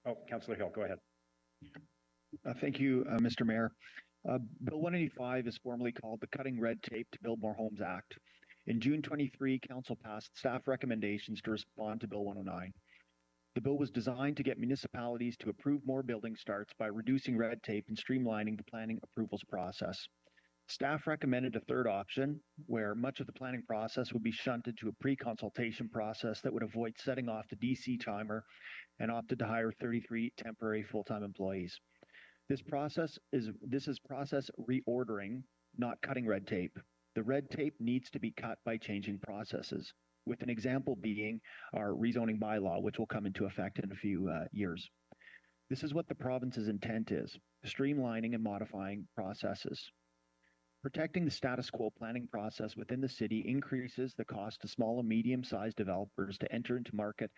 Oh, Councillor Hill, go ahead. Thank you, Mr. Mayor. Bill 185 is formally called the Cutting Red Tape to Build More Homes Act. In June 23, Council passed staff recommendations to respond to Bill 109. The bill was designed to get municipalities to approve more building starts by reducing red tape and streamlining the planning approvals process. Staff recommended a third option, where much of the planning process would be shunted to a pre-consultation process that would avoid setting off the DC timer, and opted to hire 33 temporary full-time employees. This is process reordering, not cutting red tape. The red tape needs to be cut by changing processes, with an example being our rezoning bylaw, which will come into effect in a few years. This is what the province's intent is: streamlining and modifying processes. Protecting the status quo planning process within the city increases the cost to small and medium-sized developers to enter into market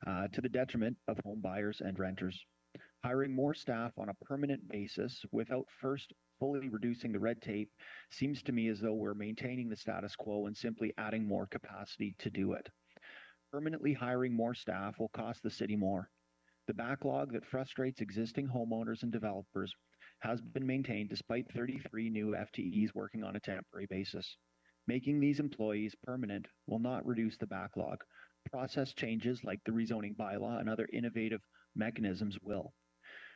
to the detriment of home buyers and renters. Hiring more staff on a permanent basis without first fully reducing the red tape seems to me as though we're maintaining the status quo and simply adding more capacity to do it. Permanently hiring more staff will cost the city more. The backlog that frustrates existing homeowners and developers has been maintained despite 33 new FTEs working on a temporary basis. Making these employees permanent will not reduce the backlog. Process changes like the rezoning bylaw and other innovative mechanisms will.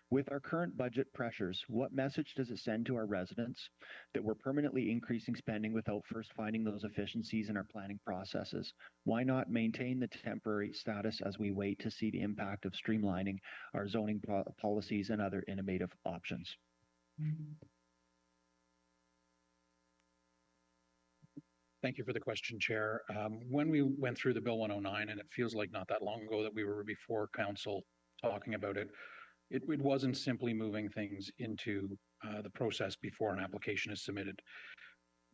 With our current budget pressures, what message does it send to our residents that we're permanently increasing spending without first finding those efficiencies in our planning processes? Why not maintain the temporary status as we wait to see the impact of streamlining our zoning policies and other innovative options? Thank you for the question, Chair. When we went through the Bill 109, and it feels like not that long ago that we were before Council talking about it, it wasn't simply moving things into the process before an application is submitted.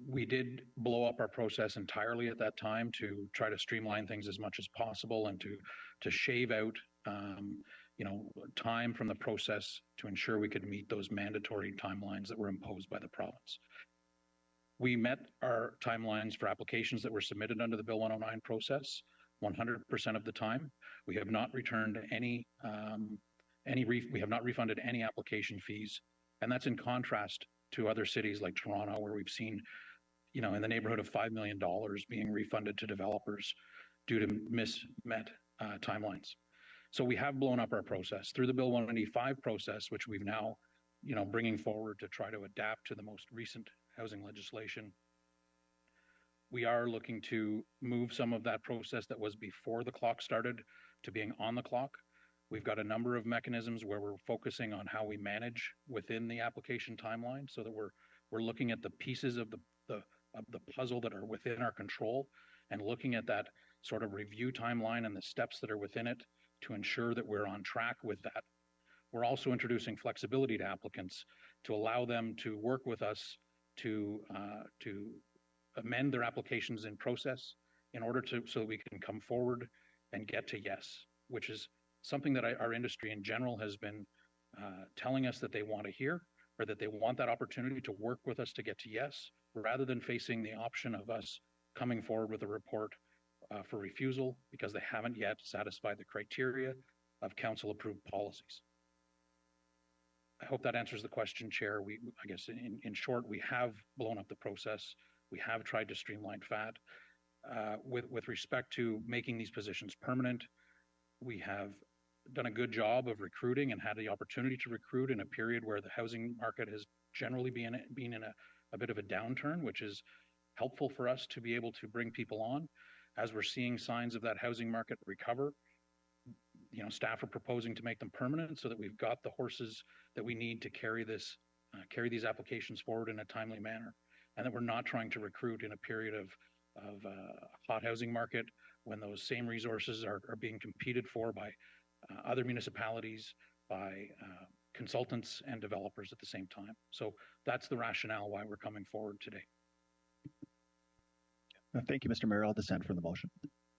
We did blow up our process entirely at that time to try to streamline things as much as possible and to shave out time from the process to ensure we could meet those mandatory timelines that were imposed by the province. We met our timelines for applications that were submitted under the Bill 109 process 100% of the time. We have not returned we have not refunded any application fees, and that's in contrast to other cities like Toronto, where we've seen, in the neighborhood of $5 million being refunded to developers due to mismet timelines. So we have blown up our process through the Bill 185 process, which we've now, bringing forward to try to adapt to the most recent housing legislation. We are looking to move some of that process that was before the clock started to being on the clock. We've got a number of mechanisms where we're focusing on how we manage within the application timeline, so that we're looking at the pieces of the puzzle that are within our control, and looking at that sort of review timeline and the steps that are within it to ensure that we're on track with that. We're also introducing flexibility to applicants to allow them to work with us to amend their applications in process in order so that we can come forward and get to yes, which is something that our industry in general has been telling us that they want to hear, or that they want that opportunity to work with us to get to yes, rather than facing the option of us coming forward with a report for refusal because they haven't yet satisfied the criteria of council approved policies. I hope that answers the question, Chair. I guess in short, we have blown up the process. We have tried to streamline FAT. With respect to making these positions permanent, we have done a good job of recruiting and had the opportunity to recruit in a period where the housing market has generally been in a bit of a downturn, which is helpful for us to be able to bring people on. As we're seeing signs of that housing market recover, staff are proposing to make them permanent so that we've got the horses that we need to carry these applications forward in a timely manner, and that we're not trying to recruit in a period of hot housing market when those same resources are being competed for by other municipalities, by consultants and developers at the same time. So that's the rationale why we're coming forward today. Thank you, Mr. Mayor. I'll dissent from the motion.